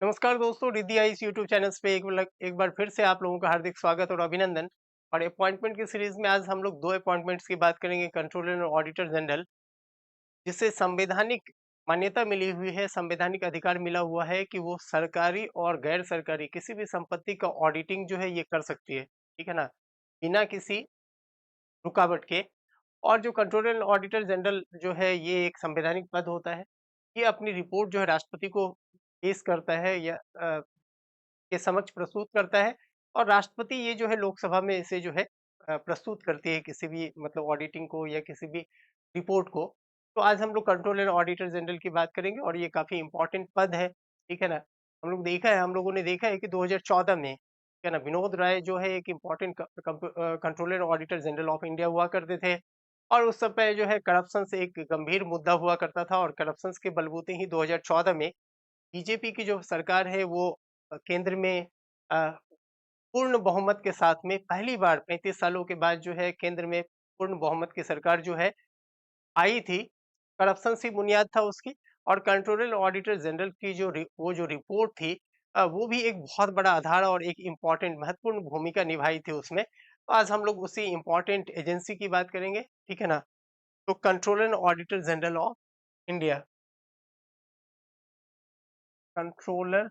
नमस्कार दोस्तों, रिद्धि आई इस यूट्यूब चैनल पे एक बार फिर से आप लोगों का हार्दिक स्वागत और अभिनंदन। और अपॉइंटमेंट की सीरीज में आज हम लोग दो अपॉइंटमेंट्स की बात करेंगे, कंट्रोलर और ऑडिटर जनरल, जिसे संवैधानिक मान्यता मिली हुई है, संवैधानिक अधिकार मिला हुआ है कि वो सरकारी और गैर सरकारी किसी भी संपत्ति का ऑडिटिंग जो है ये कर सकती है। ठीक है ना, बिना किसी रुकावट के। और जो कंट्रोलर और ऑडिटर जनरल जो है ये एक संवैधानिक पद होता है। ये अपनी रिपोर्ट जो है राष्ट्रपति को पेश करता है या के समक्ष प्रस्तुत करता है। और राष्ट्रपति ये जो है लोकसभा में इसे जो है प्रस्तुत करती है, किसी भी मतलब ऑडिटिंग को या किसी भी रिपोर्ट को। तो आज हम लोग कंट्रोलर ऑडिटर जनरल की बात करेंगे और ये काफी इंपॉर्टेंट पद है। ठीक है ना, हम लोगों ने देखा है कि 2014 में क्या ना, विनोद राय जो है एक important controller auditor general of India हुआ करते थे। और उस समय जो है करप्शन से एक गंभीर मुद्दा हुआ करता था, और करप्शन के बलबूते ही 2014 में बीजेपी की जो सरकार है वो केंद्र में अ, पूर्ण बहुमत के साथ में पहली बार 35 सालों के बाद जो है केंद्र में पूर्ण बहुमत की सरकार जो है आई थी। करप्शन सी बुनियाद था उसकी। और कंट्रोलर ऑडिटर जनरल की वो जो रिपोर्ट थी, वो भी एक बहुत बड़ा आधार और एक इम्पॉर्टेंट महत्वपूर्ण भूमिका निभाई थी उसमें। तो आज हम लोग उसी इम्पॉर्टेंट एजेंसी की बात करेंगे। ठीक है ना, तो controller auditor general of India, controller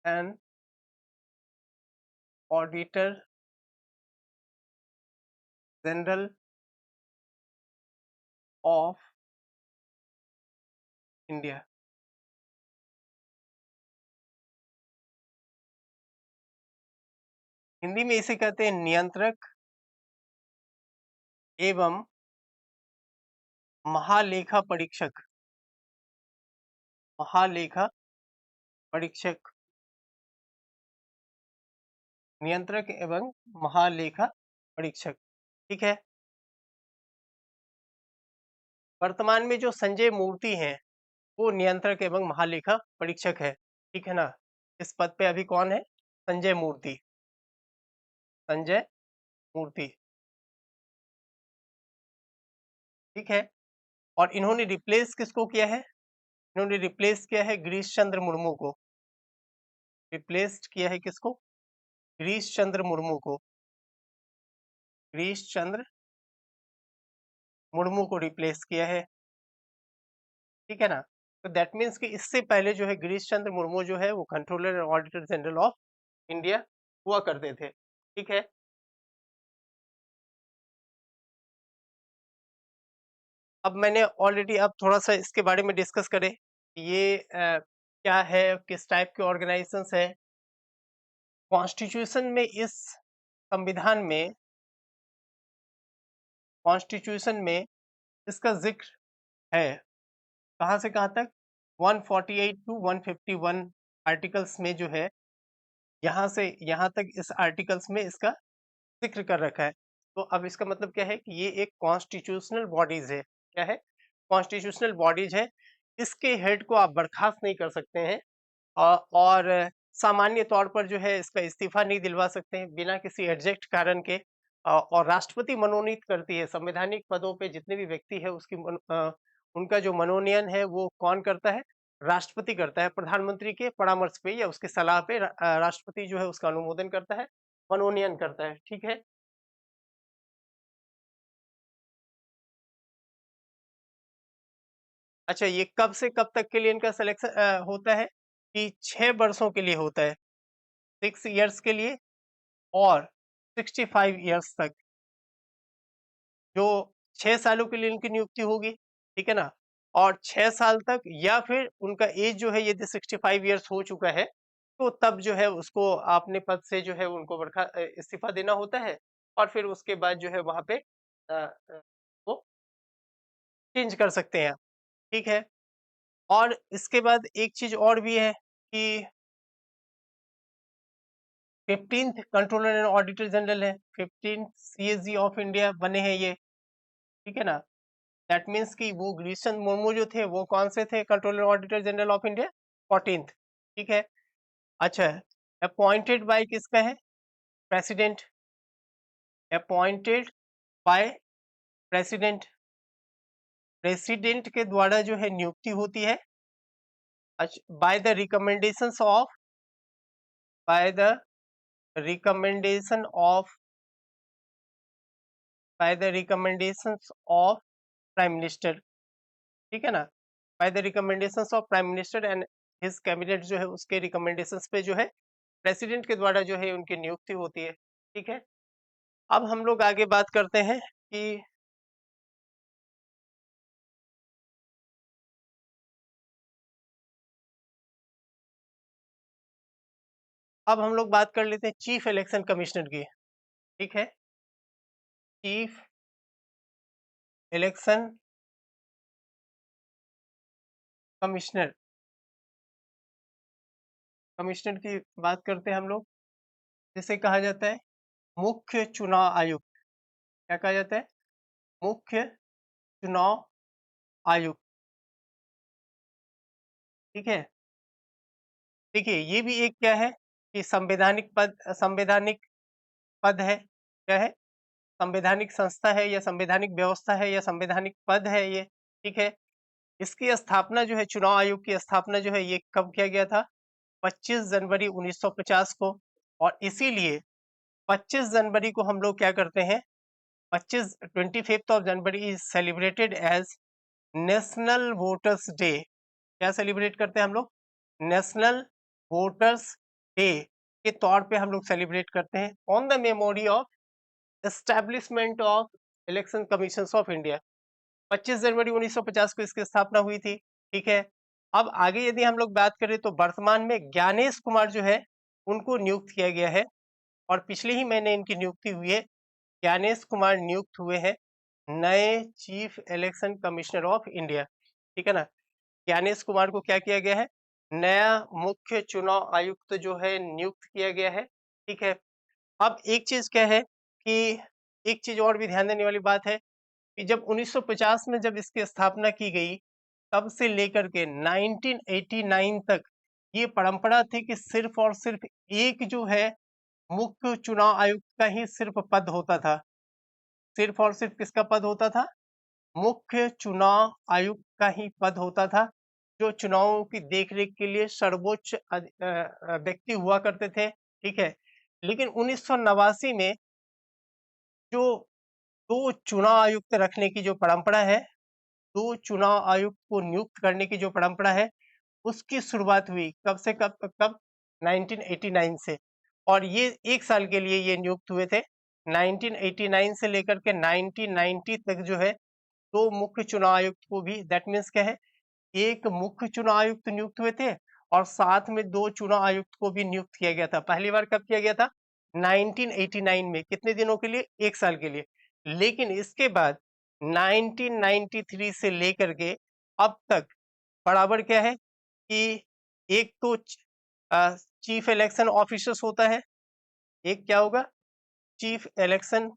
and auditor general of India. Hindi में इसे कहते हैं नियंत्रक एवं महालेखा परीक्षक। महालेखा परीक्षक, नियंत्रक एवं महालेखा परीक्षक। ठीक है। वर्तमान में जो संजय मूर्ति हैं वो नियंत्रक एवं महालेखा परीक्षक है। ठीक है ना, इस पद पे अभी कौन है? संजय मूर्ति। संजय मूर्ति। ठीक है। और इन्होंने रिप्लेस किसको किया है? इन्होंने रिप्लेस किया है गिरीश चंद्र मुर्मू को। रिप्लेस्ड किया है किसको? गिरीश चंद्र मुर्मू को। गिरीश चंद्र मुर्मू को रिप्लेस किया है। ठीक है ना, तो दैट मीन्स कि इससे पहले जो है गिरीश चंद्र मुर्मू जो है वो कंट्रोलर और ऑडिटर जनरल ऑफ इंडिया हुआ करते थे। ठीक है। अब मैंने ऑलरेडी, अब थोड़ा सा इसके बारे में डिस्कस करें कि ये क्या है, किस टाइप के ऑर्गेनाइजेशंस है। कॉन्स्टिट्यूशन में इस संविधान में, कॉन्स्टिट्यूशन में इसका जिक्र है। कहाँ से कहाँ तक? 148 टू 151 आर्टिकल्स में जो है, यहाँ से यहाँ तक इस आर्टिकल्स में इसका जिक्र कर रखा है। तो अब इसका मतलब क्या है कि ये एक कॉन्स्टिट्यूशनल बॉडीज है। क्या है? कॉन्स्टिट्यूशनल बॉडीज है। इसके हेड को आप बर्खास्त नहीं कर सकते हैं। और सामान्य तौर पर जो है इसका इस्तीफा नहीं दिलवा सकते हैं बिना किसी एग्जैक्ट कारण के। और राष्ट्रपति मनोनीत करती है संवैधानिक पदों पे जितने भी व्यक्ति है, उनका जो मनोनयन है वो कौन करता है? राष्ट्रपति करता है, प्रधानमंत्री के परामर्श पे या उसके सलाह पे राष्ट्रपति जो है उसका अनुमोदन करता है, मनोनयन करता है। ठीक है। अच्छा, ये कब से कब तक के लिए इनका सिलेक्शन होता है? कि 6 वर्षों के लिए होता है, 6 इयर्स के लिए। और 65 इयर्स तक, जो 6 सालों के लिए इनकी नियुक्ति होगी। ठीक है ना, और 6 साल तक, या फिर उनका एज जो है यदि 65 इयर्स हो चुका है तो तब जो है उसको अपने पद से जो है उनको इस्तीफा देना होता है। और फिर उसके बाद जो है वहां पे वो चेंज कर सकते हैं। ठीक है। और इसके बाद एक चीज और भी है कि 15th controller and auditor general है, 15th सीएसजी ऑफ इंडिया बने हैं ये। ठीक है ना, दैट मीन्स कि वो गिरीश चंद्र मुर्मू जो थे वो कौन से थे controller auditor general of India? 14th। ठीक है। अच्छा, अपॉइंटेड बाय किसका है? President. Appointed by president. President के द्वारा जो है नियुक्ति होती है। By the recommendations of by the recommendation of by the recommendations of prime minister, ठीक है ना, by the recommendations of prime minister and his cabinet जो है उसके रिकमेंडेशंस पे जो है प्रेसिडेंट के द्वारा जो है उनकी नियुक्ति होती है, ठीक है। अब हम लोग आगे बात करते हैं कि अब हम लोग बात कर लेते हैं चीफ इलेक्शन कमिश्नर की, ठीक है। चीफ इलेक्शन कमिश्नर कमिश्नर की बात करते हैं हम लोग, जिसे कहा जाता है मुख्य चुनाव आयुक्त। क्या कहा जाता है? मुख्य चुनाव आयुक्त, ठीक है। देखिए ये भी एक क्या है कि संवैधानिक पद है। क्या है? संवैधानिक संस्था है या संवैधानिक व्यवस्था है या संवैधानिक पद है ये, ठीक है। इसकी स्थापना जो है, चुनाव आयोग की स्थापना जो है ये कब किया गया था? 25 जनवरी 1950 को। और इसीलिए 25 जनवरी को हम लोग क्या करते हैं, 25 of January is celebrated as national voters day. क्या सेलिब्रेट करते हैं हम लोग? नेशनल वोटर्स डे के तौर पे हम लोग सेलिब्रेट करते हैं on the memory of establishment of election commission of India. 25 जनवरी 1950 को इसकी स्थापना हुई थी, ठीक है। अब आगे यदि हम लोग बात करें तो वर्तमान में ज्ञानेश कुमार जो है उनको नियुक्त किया गया है, और पिछले ही महीने इनकी नियुक्ति हुई है। ज्ञानेश कुमार नियुक्त हुए हैं नए chief election commissioner of India, ठीक है ना। ज्ञानेश कुमार को क्या किया गया है? नया मुख्य चुनाव आयुक्त जो है नियुक्त किया गया है, ठीक है। अब एक चीज क्या है कि एक चीज और भी ध्यान देने वाली बात है कि जब 1950 में जब इसकी स्थापना की गई, तब से लेकर के 1989 तक ये परंपरा थी कि सिर्फ और सिर्फ एक जो है मुख्य चुनाव आयुक्त का ही सिर्फ पद होता था। सिर्फ और सिर्फ किसका पद होता था? मुख्य चुनाव आयुक्त का ही पद होता था, जो चुनावों की देखरेख के लिए सर्वोच्च व्यक्ति हुआ करते थे, ठीक है। लेकिन 1989 में जो दो चुनाव आयुक्त रखने की जो परंपरा है, दो चुनाव आयुक्त को नियुक्त करने की जो परंपरा है, उसकी शुरुआत हुई कब से कब 1989 से। और ये एक साल के लिए ये नियुक्त हुए थे। 1989 से लेकर के 1990 तक जो है दो मुख्य चुनाव आयुक्त को भी, दैट मीन्स क्या है, एक मुख्य चुनाव आयुक्त नियुक्त हुए थे और साथ में दो चुनाव आयुक्त को भी नियुक्त किया गया था। पहली बार कब किया गया था? 1989 में। कितने दिनों के लिए? एक साल के लिए। लेकिन इसके बाद 1993 से लेकर के अब तक बराबर क्या है कि एक तो चीफ इलेक्शन ऑफिसर्स होता है, एक क्या होगा? चीफ इलेक्शन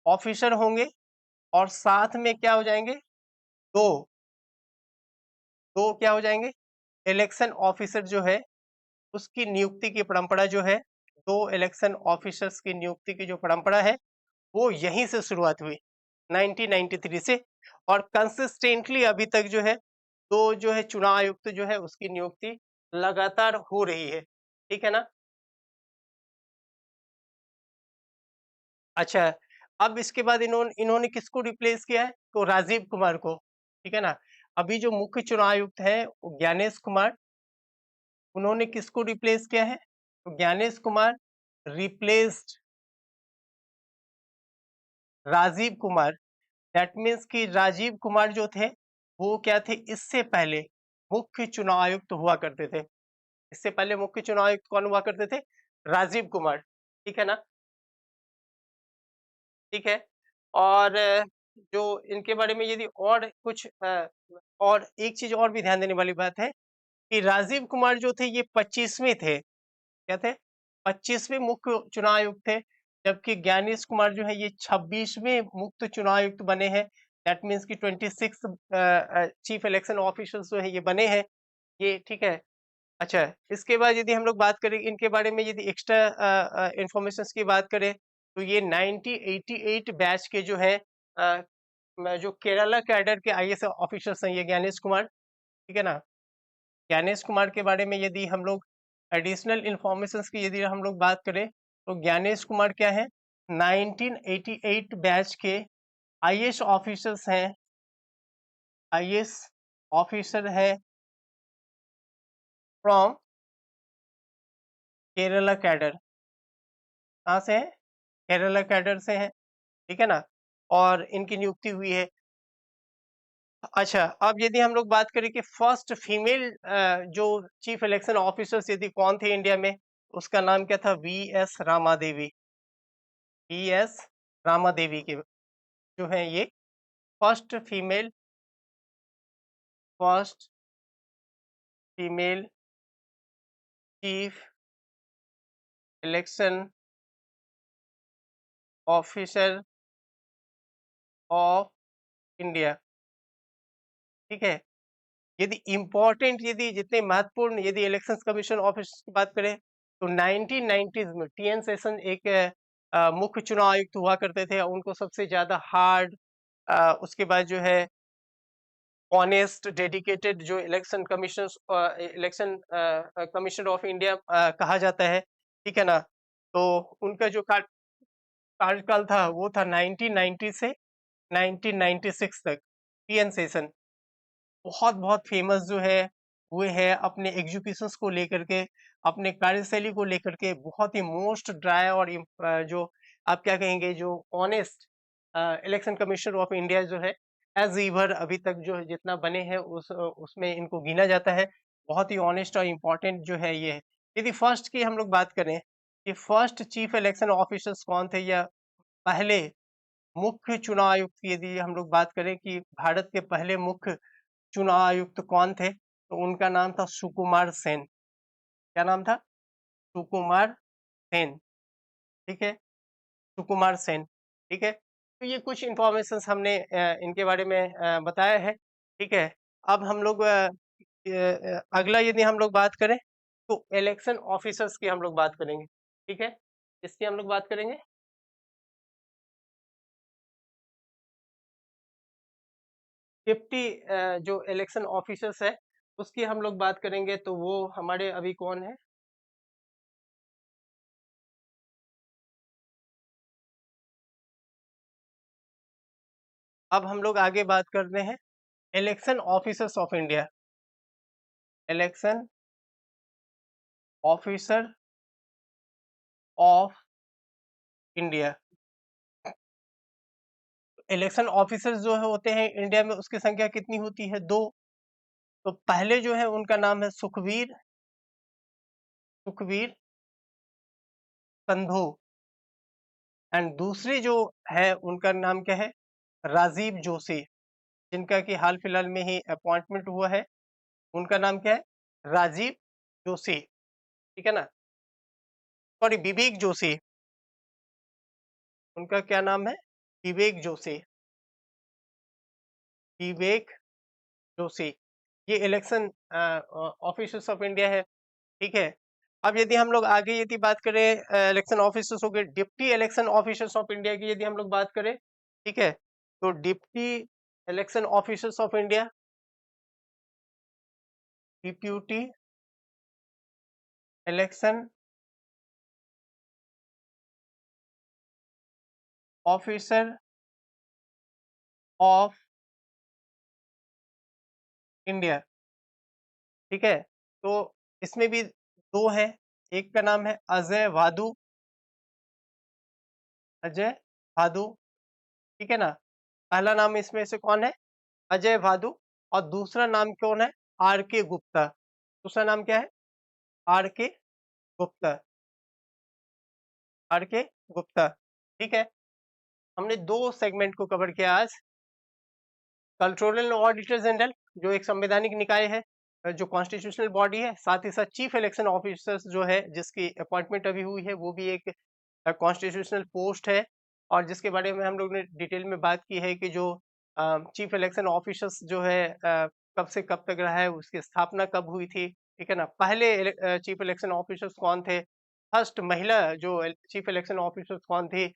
ऑफिसर होंगे, और साथ में क्या हो जाएंगे? दो दो क्या हो जाएंगे? इलेक्शन ऑफिसर जो है उसकी नियुक्ति की परंपरा जो है, दो इलेक्शन ऑफिसर्स की नियुक्ति की जो परंपरा है वो यहीं से शुरुआत हुई 1993 से, और कंसिस्टेंटली अभी तक जो है दो जो है चुनाव आयुक्त जो है उसकी नियुक्ति लगातार हो रही है, ठीक है ना। अच्छा, अब इसके बाद इन्होंने इन्होंने किसको रिप्लेस किया है? तो राजीव कुमार को, ठीक है ना। अभी जो मुख्य चुनाव आयुक्त है वो ज्ञानेश कुमार, उन्होंने किसको रिप्लेस किया है? तो Gyanesh Kumar replaced Rajiv Kumar. That means कि राजीव कुमार जो थे वो क्या थे? इससे पहले मुख्य चुनाव आयुक्त हुआ करते थे। इससे पहले मुख्य चुनाव आयुक्त कौन हुआ करते थे? राजीव कुमार, ठीक है ना। ठीक है। और जो इनके बारे में यदि और कुछ और एक चीज और भी ध्यान देने वाली बात है कि राजीव कुमार जो थे ये 25वें थे। क्या थे? 25वें मुख्य चुनाव आयुक्त थे, जबकि ज्ञानेश कुमार जो है ये 26वें मुख्य चुनाव आयुक्त बने हैं। दैट मीन्स कि 26 चीफ इलेक्शन ऑफिसर्स जो है ये बने हैं ये, ठीक है। अच्छा, इसके बाद यदि हम लोग बात करें इनके बारे में, यदि एक्स्ट्रा इंफॉर्मेशन की बात करें तो ये 1988 बैच के जो है जो केरला कैडर के आईएएस ऑफिसर्स हैं ये ज्ञानेश कुमार, ठीक है ना। ज्ञानेश कुमार के बारे में यदि हम लोग एडिशनल इंफॉर्मेशन की यदि हम लोग बात करें तो ज्ञानेश कुमार क्या है, 1988 बैच के आईएएस ऑफिसर्स हैं, आईएएस ऑफिसर है फ्रॉम केरला कैडर। कहाँ से है? केरला कैडर से है, ठीक है ना। और इनकी नियुक्ति हुई है। अच्छा, अब यदि हम लोग बात करें कि फर्स्ट फीमेल जो चीफ इलेक्शन ऑफिसर्स यदि कौन थे इंडिया में, उसका नाम क्या था? वीएस रामादेवी। वीएस रामादेवी के जो है ये first female chief election officer of India, ठीक है। यदि इम्पोर्टेंट यदि जितने महत्वपूर्ण यदि इलेक्शन कमीशन ऑफिस की बात करें तो 1990s में टीएन सेशन एक मुख्य चुनाव आयुक्त हुआ करते थे, उनको सबसे ज्यादा हार्ड उसके बाद जो है ऑनेस्ट डेडिकेटेड जो इलेक्शन कमीशन ऑफ इंडिया कहा जाता है, ठीक है ना। तो उनका जो कार्यकाल था वो था 1990 से 1996 तक। टीएन सेशन बहुत बहुत फेमस जो है वो है अपने एग्जीक्यूशंस को लेकर के, अपने कार्यशैली को लेकर के, बहुत ही मोस्ट ड्राई और जो आप क्या कहेंगे जो honest election commission of India जो है एज ईवर अभी तक जो जितना बने हैं उसमें इनको गिना जाता है। बहुत ही ऑनेस्ट और इम्पोर्टेंट जो है ये है। यदि फर्स्ट की हम लोग बात करें कि फर्स्ट चीफ इलेक्शन ऑफिसर्स कौन थे या पहले मुख्य चुनाव आयुक्त की यदि हम लोग बात करें कि भारत के पहले मुख्य चुनाव आयुक्त कौन थे, तो उनका नाम था सुकुमार सेन। क्या नाम था? सुकुमार सेन, ठीक है, सुकुमार सेन, ठीक है। तो ये कुछ इंफॉर्मेशन हमने इनके बारे में बताया है, ठीक है। अब हम लोग अगला यदि हम लोग बात करें तो इलेक्शन ऑफिसर्स की हम लोग बात करेंगे, ठीक है। इसकी हम लोग बात करेंगे डिप्टी जो इलेक्शन ऑफिसर्स है उसकी हम लोग बात करेंगे, तो वो हमारे अभी कौन है? अब हम लोग आगे बात करते हैं election officers of India. Election officer of India. Election officers जो है होते हैं इंडिया में उसकी संख्या कितनी होती है? 2। तो पहले जो है उनका नाम है सुखवीर सुखवीर संधू, एंड दूसरी जो है उनका नाम क्या है? राजीव जोशी, जिनका कि हाल फिलहाल में ही अपॉइंटमेंट हुआ है। उनका नाम क्या है? राजीव जोशी, ठीक है ना। सॉरी, विवेक जोशी। उनका क्या नाम है? विवेक जोशी, विवेक जोशी। ये इलेक्शन ऑफिसर्स ऑफ इंडिया है, ठीक है। अब यदि हम लोग आगे यदि बात करें इलेक्शन ऑफिसर्स हो गए, deputy election officers of India की यदि हम लोग बात करें, ठीक है, तो deputy election officers of India, deputy election officer of India, ठीक है। तो इसमें भी दो है, एक का नाम है अजय भादु, अजय भादु, ठीक है ना। पहला नाम इसमें से कौन है? अजय भादु। और दूसरा नाम कौन है? आर के गुप्ता। दूसरा नाम क्या है? आर के गुप्ता, आर के गुप्ता, ठीक है। हमने दो सेगमेंट को कवर किया आज। कंट्रोलर ऑडिटर जनरल जो एक संवैधानिक निकाय है, जो कॉन्स्टिट्यूशनल बॉडी है, साथ ही साथ चीफ इलेक्शन ऑफिसर्स जो है जिसकी अपॉइंटमेंट अभी हुई है वो भी एक कॉन्स्टिट्यूशनल पोस्ट है, और जिसके बारे में हम लोग ने डिटेल में बात की है कि जो चीफ इलेक्शन ऑफिसर्स जो है कब से कब तक रहा है, उसकी स्थापना कब हुई थी, ठीक है ना। पहले चीफ इलेक्शन ऑफिसर्स कौन थे, फर्स्ट महिला जो चीफ इलेक्शन ऑफिसर्स कौन थी,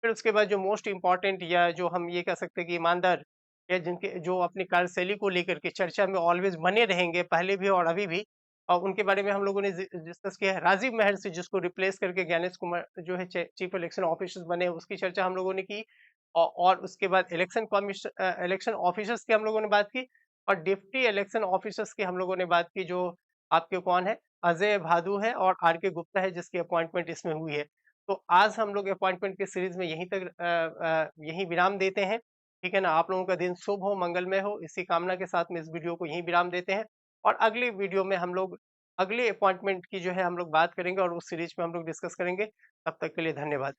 फिर उसके बाद जो मोस्ट इम्पॉर्टेंट या जो हम ये कह सकते हैं कि ईमानदार या जिनके जो अपनी कार्यशैली को लेकर के चर्चा में ऑलवेज बने रहेंगे पहले भी और अभी भी, और उनके बारे में हम लोगों ने डिस्कस किया है। राजीव महर से जिसको रिप्लेस करके ज्ञानेश कुमार जो है चीफ इलेक्शन ऑफिसर बने, उसकी चर्चा हम लोगों ने की। और उसके बाद इलेक्शन ऑफिसर्स की हम लोगों ने बात की, और डिप्टी इलेक्शन ऑफिसर्स की हम लोगों ने बात की, जो आपके कौन है, अजय भादु है और आर के गुप्ता है, जिसकी अपॉइंटमेंट इसमें हुई है। तो आज हम लोग अपॉइंटमेंट की सीरीज में यहीं तक यहीं विराम देते हैं। ठीक है ना, आप लोगों का दिन शुभ हो, मंगलमय हो, इसी कामना के साथ में इस वीडियो को यहीं विराम देते हैं। और अगली वीडियो में हम लोग अगले अपॉइंटमेंट की जो है हम लोग बात करेंगे और उस सीरीज में हम लोग डिस्कस करेंगे। तब तक के लिए धन्यवाद।